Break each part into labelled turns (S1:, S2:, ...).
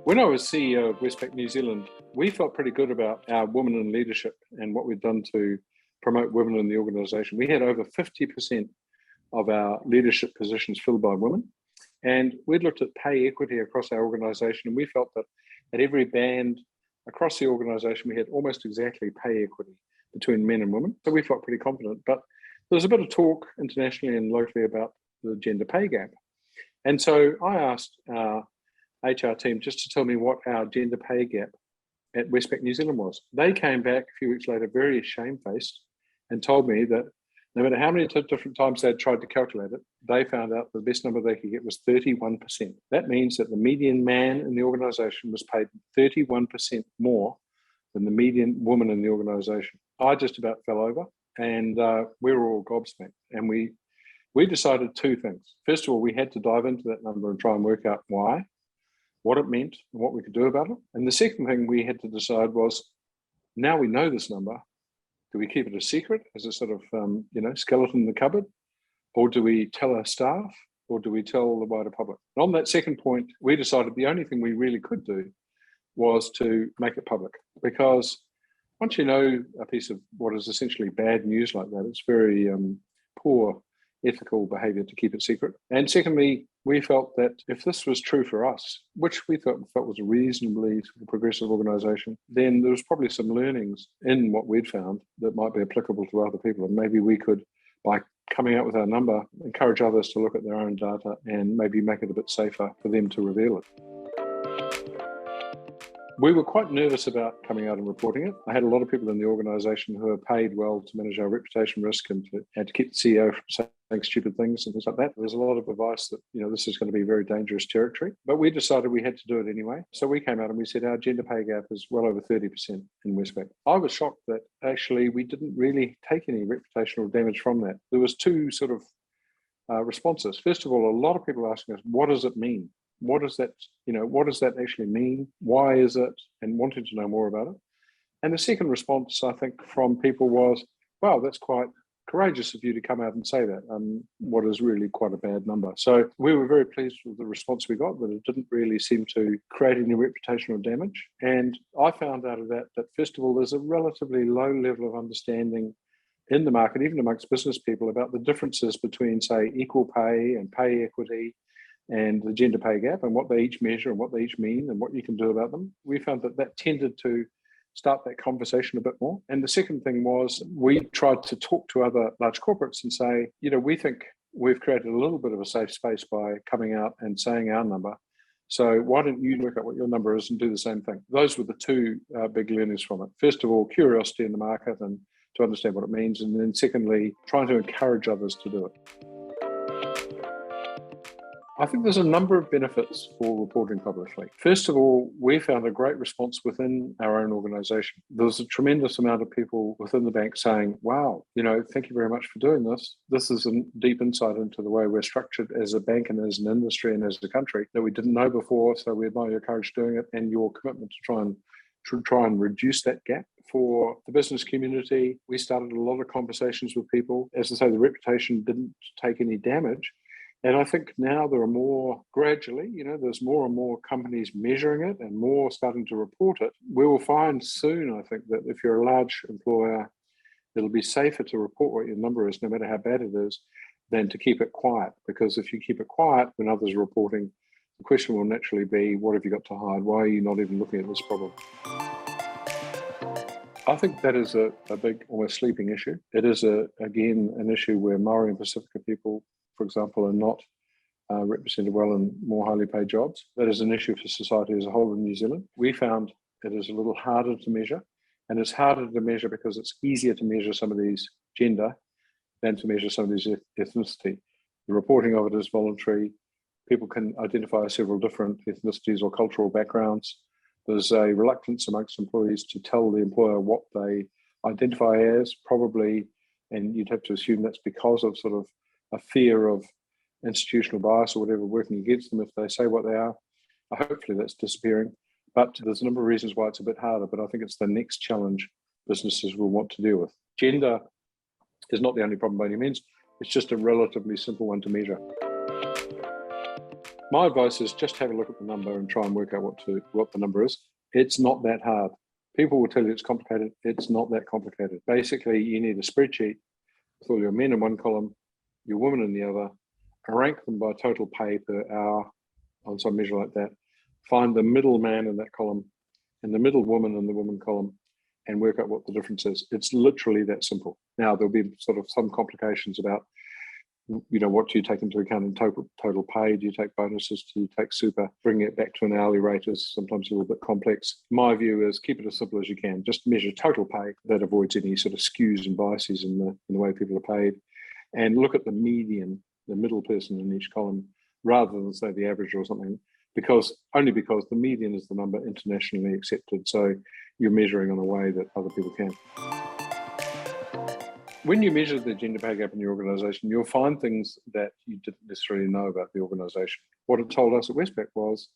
S1: When I was CEO of Westpac New Zealand, we felt pretty good about our women in leadership and what we'd done to promote women in the organisation. We had over 50% of our leadership positions filled by women. And we'd looked at pay equity across our organisation, and we felt that at every band across the organisation, we had almost exactly pay equity between men and women. So we felt pretty confident. But there was a bit of talk internationally and locally about the gender pay gap. And so I asked our HR team just to tell me what our gender pay gap at Westpac New Zealand was. They came back a few weeks later very shamefaced and told me that no matter how many different times they'd tried to calculate it, they found out the best number they could get was 31%. That means that the median man in the organisation was paid 31% more than the median woman in the organisation. I just about fell over, and we were all gobsmacked. And we decided two things. First of all, we had to dive into that number and try and work out why, what it meant, and what we could do about it. And the second thing we had to decide was, now we know this number, do we keep it a secret as a sort of skeleton in the cupboard, or do we tell our staff, or do we tell the wider public? And on that second point, we decided the only thing we really could do was to make it public, because once you know a piece of what is essentially bad news like that, it's very poor ethical behaviour to keep it secret. And secondly, we felt that if this was true for us, which we felt was a reasonably progressive organisation, then there was probably some learnings in what we'd found that might be applicable to other people. And maybe we could, by coming out with our number, encourage others to look at their own data and maybe make it a bit safer for them to reveal it. We were quite nervous about coming out and reporting it. I had a lot of people in the organisation who are paid well to manage our reputation risk and to keep the CEO from saying stupid things and things like that. There's a lot of advice that, this is going to be very dangerous territory. But we decided we had to do it anyway. So we came out and we said our gender pay gap is well over 30% in Westpac. I was shocked that actually we didn't really take any reputational damage from that. There was two sort of responses. First of all, a lot of people asking us, what does it mean? What does that actually mean? Why is it? And wanting to know more about it. And the second response, I think, from people was, wow, that's quite courageous of you to come out and say that, what is really quite a bad number. So we were very pleased with the response we got, that it didn't really seem to create any reputational damage. And I found out of that first of all, there's a relatively low level of understanding in the market, even amongst business people, about the differences between, say, equal pay and pay equity and the gender pay gap, and what they each measure and what they each mean and what you can do about them. We found that tended to start that conversation a bit more. And the second thing was, we tried to talk to other large corporates and say, we think we've created a little bit of a safe space by coming out and saying our number. So why don't you look at what your number is and do the same thing? Those were the two big learnings from it. First of all, curiosity in the market and to understand what it means. And then secondly, trying to encourage others to do it. I think there's a number of benefits for reporting publicly. First of all, we found a great response within our own organisation. There was a tremendous amount of people within the bank saying, wow, thank you very much for doing this. This is a deep insight into the way we're structured as a bank and as an industry and as a country that we didn't know before. So we admire your courage doing it and your commitment to try and reduce that gap. For the business community, we started a lot of conversations with people. As I say, the reputation didn't take any damage. And I think now there are more, gradually, there's more and more companies measuring it and more starting to report it. We will find soon, I think, that if you're a large employer, it'll be safer to report what your number is, no matter how bad it is, than to keep it quiet. Because if you keep it quiet when others are reporting, the question will naturally be, what have you got to hide? Why are you not even looking at this problem? I think that is a big, almost sleeping issue. It is, again, an issue where Maori and Pacifica people, for example, are not represented well in more highly paid jobs. That is an issue for society as a whole in New Zealand. We found it is a little harder to measure, and it's harder to measure because it's easier to measure some of these gender than to measure some of these ethnicity. The reporting of it is voluntary. People can identify several different ethnicities or cultural backgrounds. There's a reluctance amongst employees to tell the employer what they identify as, probably, and you'd have to assume that's because of sort of a fear of institutional bias or whatever working against them if they say what they are. Hopefully that's disappearing. But there's a number of reasons why it's a bit harder, but I think it's the next challenge businesses will want to deal with. Gender is not the only problem by any means. It's just a relatively simple one to measure. My advice is just have a look at the number and try and work out what the number is. It's not that hard. People will tell you it's complicated. It's not that complicated. Basically, you need a spreadsheet with all your men in one column, your women in the other, rank them by total pay per hour on some measure like that, find the middle man in that column and the middle woman in the woman column, and work out what the difference is. It's literally that simple. Now, there'll be sort of some complications about, what do you take into account in total pay? Do you take bonuses? Do you take super? Bringing it back to an hourly rate is sometimes a little bit complex. My view is keep it as simple as you can. Just measure total pay. That avoids any sort of skews and biases in the way people are paid. And look at the median, the middle person in each column, rather than say the average or something, because the median is the number internationally accepted. So you're measuring in a way that other people can. When you measure the gender pay gap in your organisation, you'll find things that you didn't necessarily know about the organisation. What it told us at Westpac was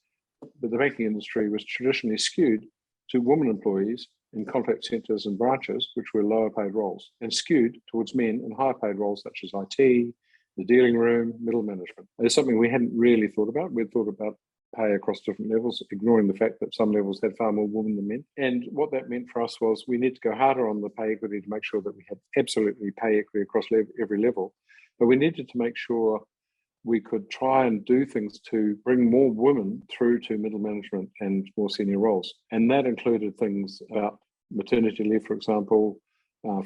S1: that the banking industry was traditionally skewed to women employees in contact centres and branches, which were lower paid roles, and skewed towards men in higher paid roles such as IT, the dealing room, middle management. It's something we hadn't really thought about. We'd thought about pay across different levels, ignoring the fact that some levels had far more women than men. And what that meant for us was we need to go harder on the pay equity to make sure that we had absolutely pay equity across every level. But we needed to make sure we could try and do things to bring more women through to middle management and more senior roles. And that included things about maternity leave, for example,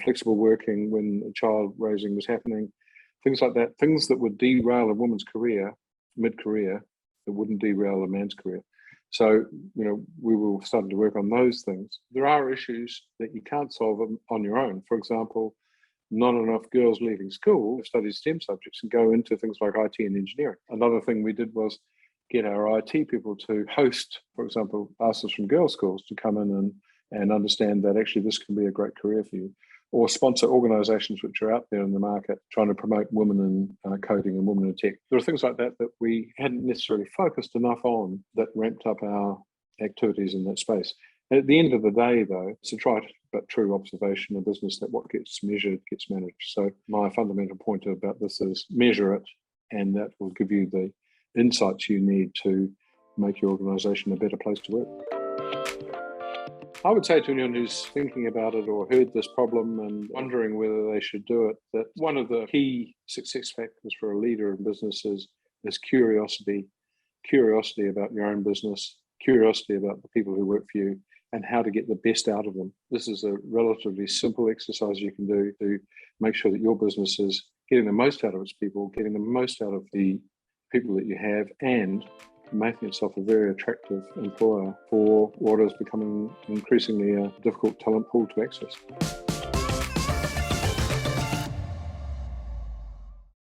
S1: flexible working when child raising was happening, things like that, things that would derail a woman's career mid-career, that wouldn't derail a man's career. So, we were starting to work on those things. There are issues that you can't solve on your own. For example, not enough girls leaving school study STEM subjects and go into things like IT and engineering. Another thing we did was get our IT people to host, for example, masters from girls' schools to come in and understand that actually this can be a great career for you, or sponsor organisations which are out there in the market trying to promote women in coding and women in tech. There are things like that that we hadn't necessarily focused enough on that ramped up our activities in that space. And at the end of the day, though, it's a tried but true observation of business that what gets measured gets managed. So my fundamental point about this is measure it, and that will give you the insights you need to make your organisation a better place to work. I would say to anyone who's thinking about it or heard this problem and wondering whether they should do it, that one of the key success factors for a leader in business is curiosity. Curiosity about your own business, curiosity about the people who work for you, and how to get the best out of them. This is a relatively simple exercise you can do to make sure that your business is getting the most out of its people, getting the most out of the people that you have, and making itself a very attractive employer for what is becoming increasingly a difficult talent pool to access.